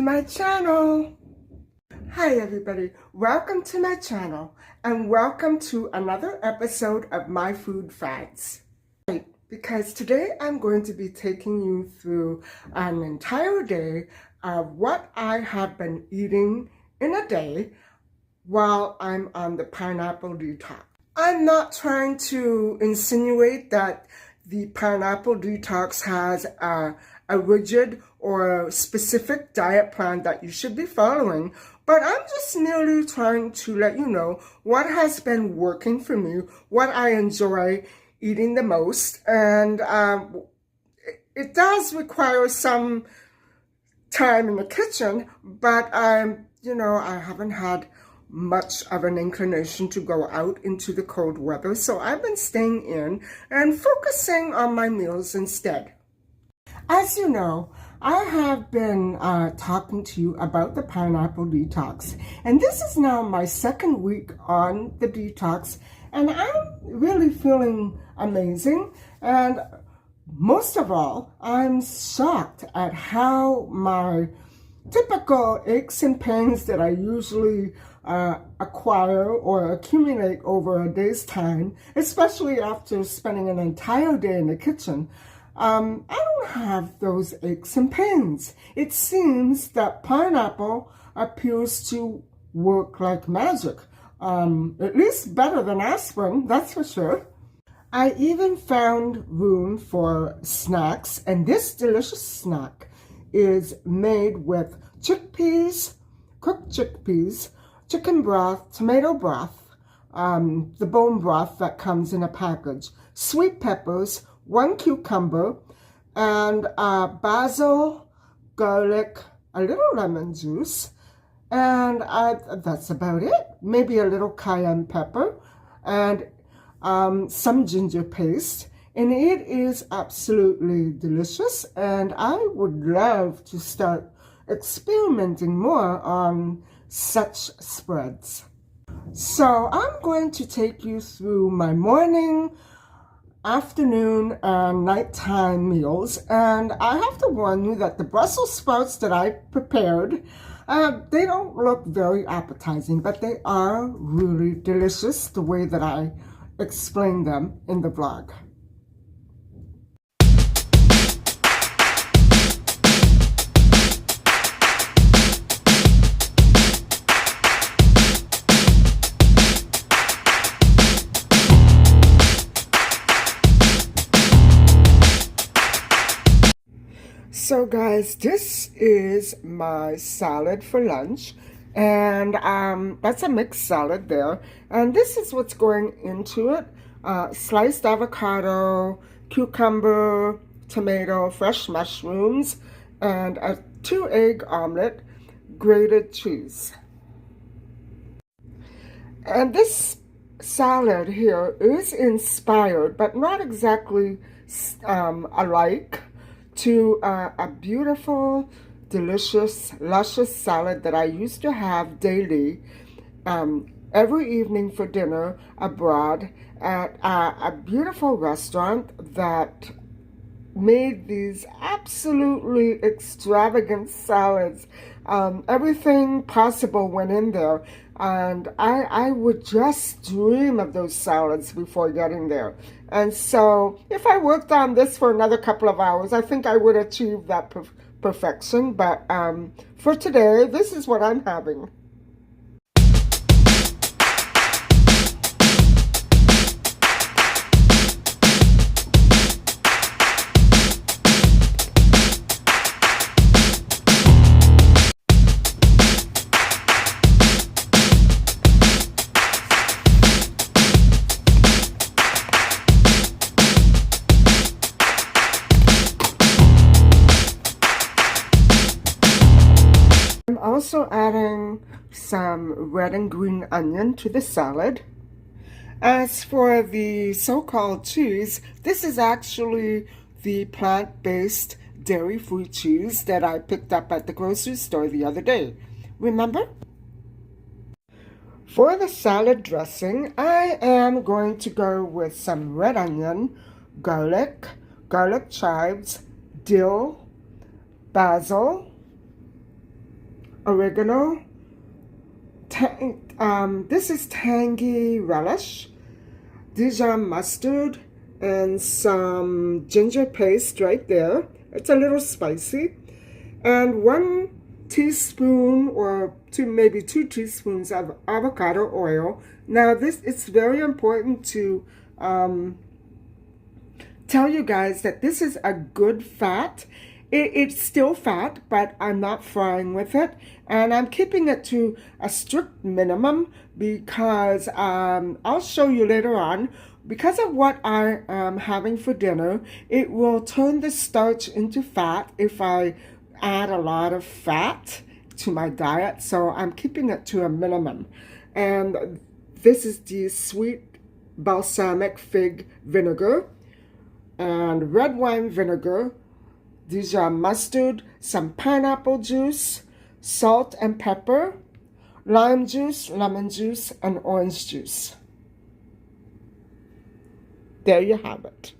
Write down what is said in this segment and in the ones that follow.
to my channel. Hi everybody, welcome to my channel and welcome to another episode of My Food Fads. Because today I'm going to be taking you through an entire day of what I have been eating in a day while I'm on the pineapple detox. I'm not trying to insinuate that the pineapple detox has a rigid or specific diet plan that you should be following, but I'm just merely trying to let you know what has been working for me, what I enjoy eating the most, and it does require some time in the kitchen, but I haven't had much of an inclination to go out into the cold weather, so I've been staying in and focusing on my meals instead. As you know, I have been talking to you about the pineapple detox, and this is now my second week on the detox, and I'm really feeling amazing. And most of all, I'm shocked at how my typical aches and pains that I usually acquire or accumulate over a day's time, especially after spending an entire day in the kitchen, I don't have those aches and pains. It seems that pineapple appears to work like magic, at least better than aspirin, that's for sure. I even found room for snacks, and this delicious snack is made with chickpeas, cooked chickpeas, chicken broth, tomato broth, the bone broth that comes in a package, sweet peppers, 1 cucumber, and basil, garlic, a little lemon juice, and that's about it. Maybe a little cayenne pepper, and some ginger paste. And it is absolutely delicious, and I would love to start experimenting more on such spreads. So I'm going to take you through my morning, afternoon, and nighttime meals, and I have to warn you that the Brussels sprouts that I prepared, they don't look very appetizing, but they are really delicious the way that I explain them in the vlog. So guys, this is my salad for lunch, and that's a mixed salad there, and this is what's going into it. Sliced avocado, cucumber, tomato, fresh mushrooms, and a 2-egg omelet, grated cheese. And this salad here is inspired, but not exactly alike, to a beautiful, delicious, luscious salad that I used to have daily, every evening for dinner abroad at a beautiful restaurant that made these absolutely extravagant salads. Everything possible went in there, and I would just dream of those salads before getting there. And so if I worked on this for another couple of hours, I think I would achieve that perfection. But for today, this is what I'm having. I'm also adding some red and green onion to the salad. As for the so-called cheese, this is actually the plant-based dairy-free cheese that I picked up at the grocery store the other day. Remember? For the salad dressing, I am going to go with some red onion, garlic chives, dill, basil, oregano. This is tangy relish, Dijon mustard, and some ginger paste right there. It's a little spicy. And 1 teaspoon or maybe 2 teaspoons of avocado oil. Now it's very important to tell you guys that this is a good fat. It's still fat, but I'm not frying with it. And I'm keeping it to a strict minimum because I'll show you later on, because of what I am having for dinner, it will turn the starch into fat if I add a lot of fat to my diet. So I'm keeping it to a minimum. And this is the sweet balsamic fig vinegar and red wine vinegar, Dijon mustard, some pineapple juice, salt and pepper, lime juice, lemon juice, and orange juice. There you have it.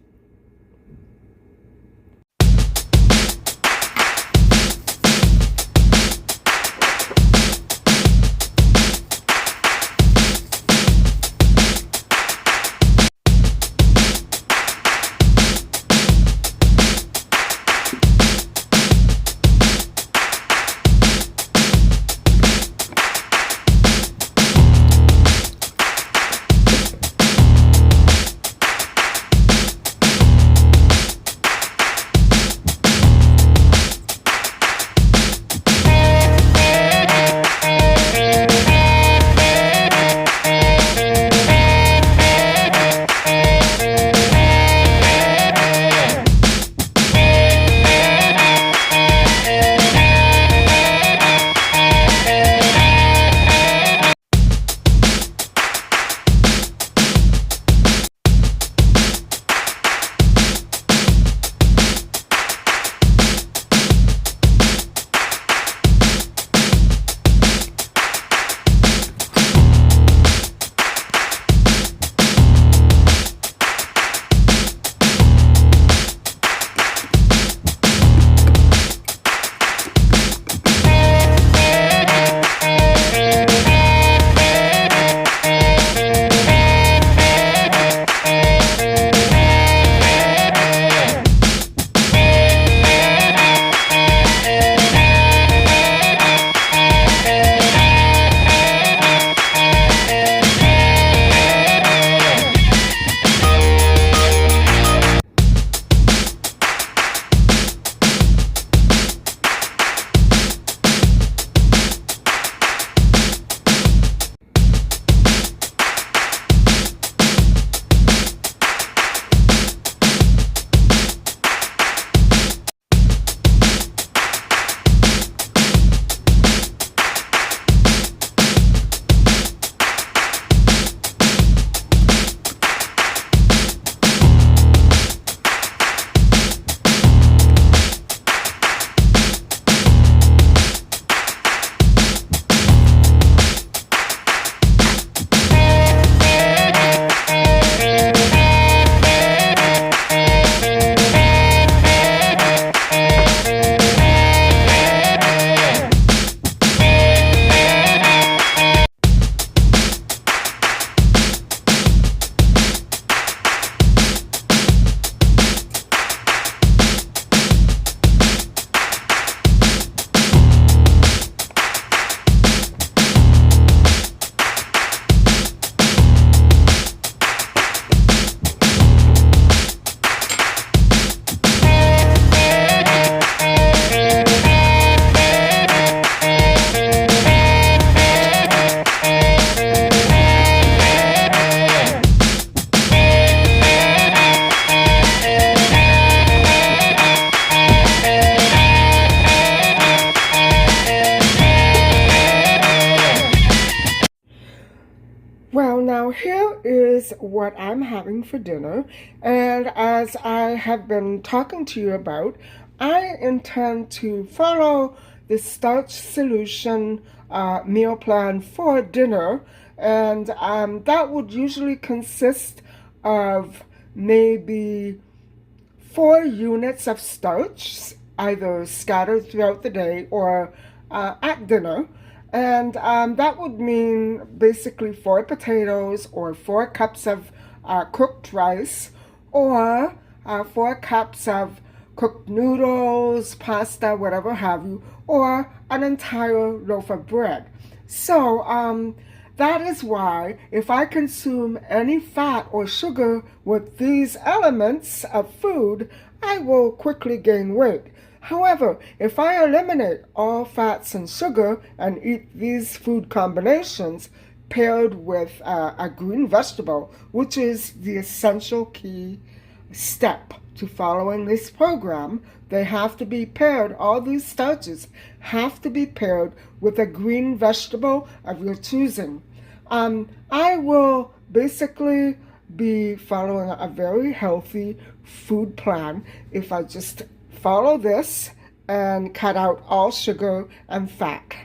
Well, now here is what I'm having for dinner, and as I have been talking to you about, I intend to follow the starch solution meal plan for dinner, and that would usually consist of maybe 4 units of starch, either scattered throughout the day or at dinner. And that would mean basically 4 potatoes or 4 cups of cooked rice or 4 cups of cooked noodles, pasta, whatever have you, or an entire loaf of bread. So that is why if I consume any fat or sugar with these elements of food, I will quickly gain weight. However, if I eliminate all fats and sugar and eat these food combinations paired with a green vegetable, which is the essential key step to following this program, they have to be paired, all these starches have to be paired with a green vegetable of your choosing. I will basically be following a very healthy food plan if I just follow this and cut out all sugar and fat.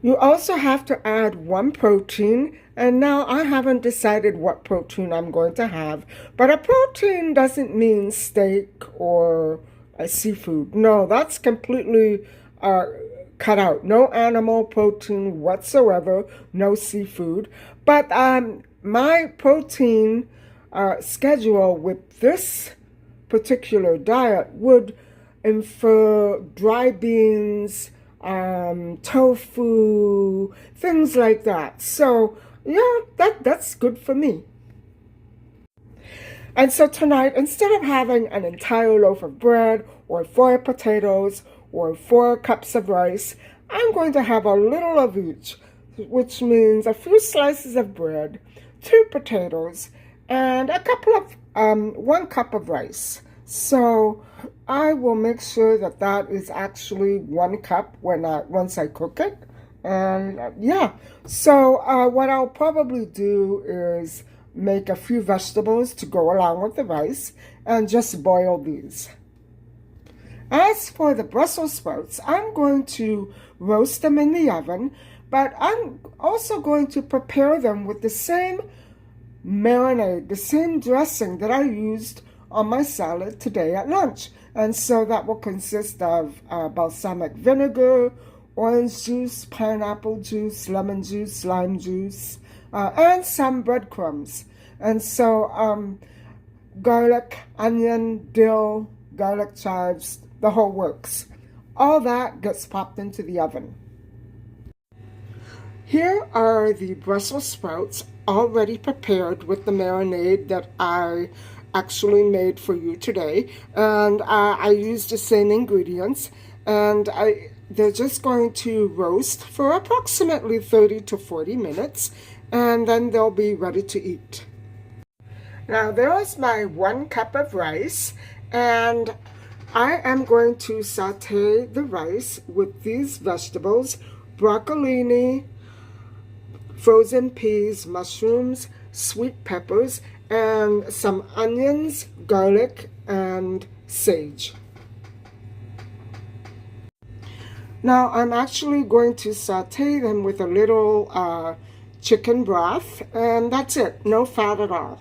You also have to add 1 protein, and now I haven't decided what protein I'm going to have, but a protein doesn't mean steak or a seafood. No, that's completely cut out. No animal protein whatsoever, no seafood. But my protein schedule with this particular diet would infer dry beans, tofu, things like that. So yeah, that's good for me. And so tonight, instead of having an entire loaf of bread or 4 potatoes or 4 cups of rice, I'm going to have a little of each, which means a few slices of bread, 2 potatoes, and 1 cup of rice. So I will make sure that that is actually 1 cup once I cook it. And yeah, so what I'll probably do is make a few vegetables to go along with the rice and just boil these. As for the Brussels sprouts, I'm going to roast them in the oven, but I'm also going to prepare them with the same marinade, the same dressing that I used on my salad today at lunch. And so that will consist of balsamic vinegar, orange juice, pineapple juice, lemon juice, lime juice, and some breadcrumbs. And so garlic, onion, dill, garlic chives, the whole works. All that gets popped into the oven. Here are the Brussels sprouts already prepared with the marinade that I actually made for you today. And I used the same ingredients. And they're just going to roast for approximately 30 to 40 minutes. And then they'll be ready to eat. Now there's my 1 cup of rice. And I am going to saute the rice with these vegetables: broccolini, frozen peas, mushrooms, sweet peppers, and some onions, garlic, and sage. Now I'm actually going to saute them with a little chicken broth, and that's it, no fat at all.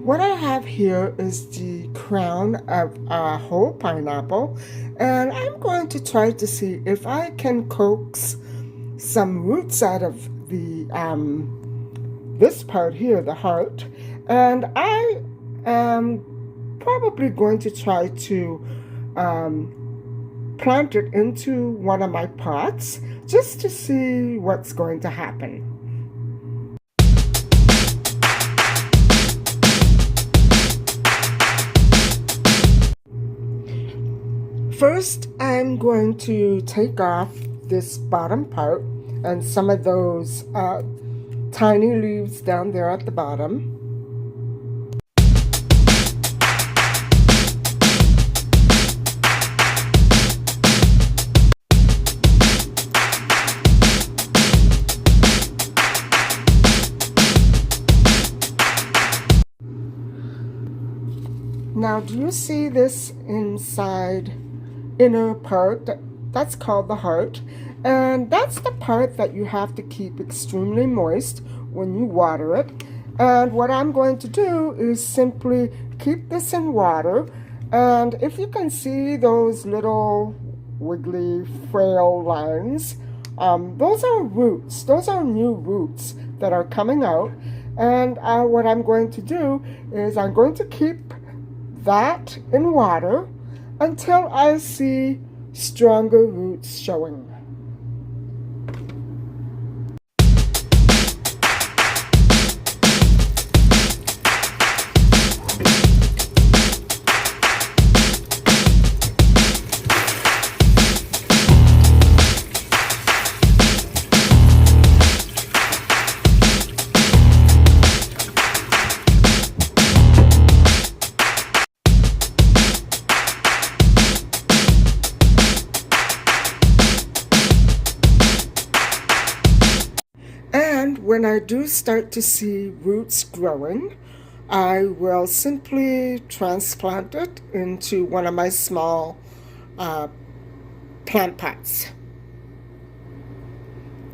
What I have here is the crown of a whole pineapple, and I'm going to try to see if I can coax some roots out of the this part here, the heart, and I am probably going to try to plant it into one of my pots just to see what's going to happen. First, I'm going to take off this bottom part and some of those tiny leaves down there at the bottom. Now, do you see this inside inner part? That's called the heart. And that's the part that you have to keep extremely moist when you water it. And what I'm going to do is simply keep this in water. And if you can see those little wiggly, frail lines, those are roots. Those are new roots that are coming out. And what I'm going to do is I'm going to keep that in water until I see stronger roots showing. And when I do start to see roots growing, I will simply transplant it into one of my small plant pots.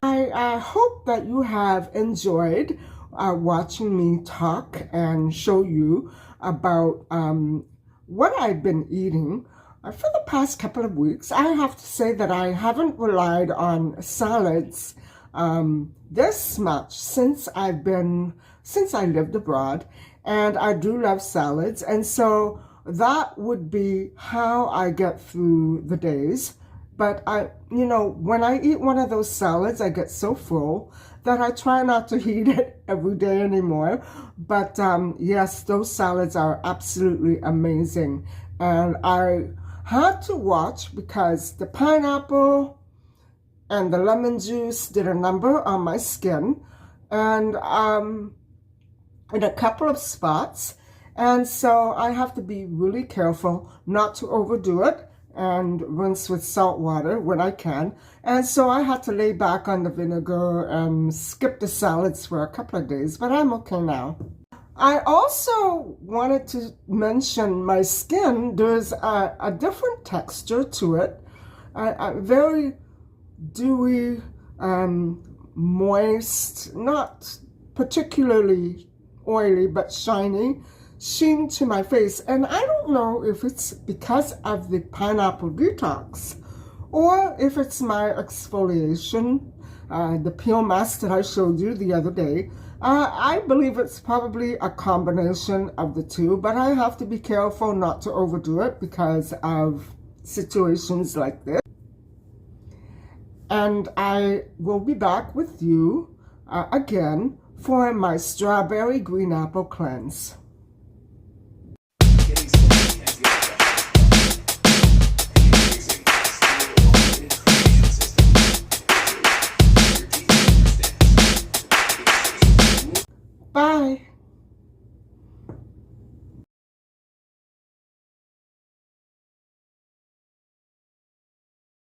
I hope that you have enjoyed watching me talk and show you about what I've been eating for the past couple of weeks. I have to say that I haven't relied on salads this much since I lived abroad, and I do love salads, and so that would be how I get through the days. But when I eat one of those salads, I get so full that I try not to eat it every day anymore. But yes, those salads are absolutely amazing, and I had to watch because the pineapple and the lemon juice did a number on my skin, and in a couple of spots. And so I have to be really careful not to overdo it and rinse with salt water when I can. And so I had to lay back on the vinegar and skip the salads for a couple of days, but I'm okay now. I also wanted to mention my skin. There's a different texture to it, very dewy, moist, not particularly oily, but shiny sheen to my face. And I don't know if it's because of the pineapple detox or if it's my exfoliation, the peel mask that I showed you the other day. I believe it's probably a combination of the two, but I have to be careful not to overdo it because of situations like this. And I will be back with you again for my strawberry green apple cleanse.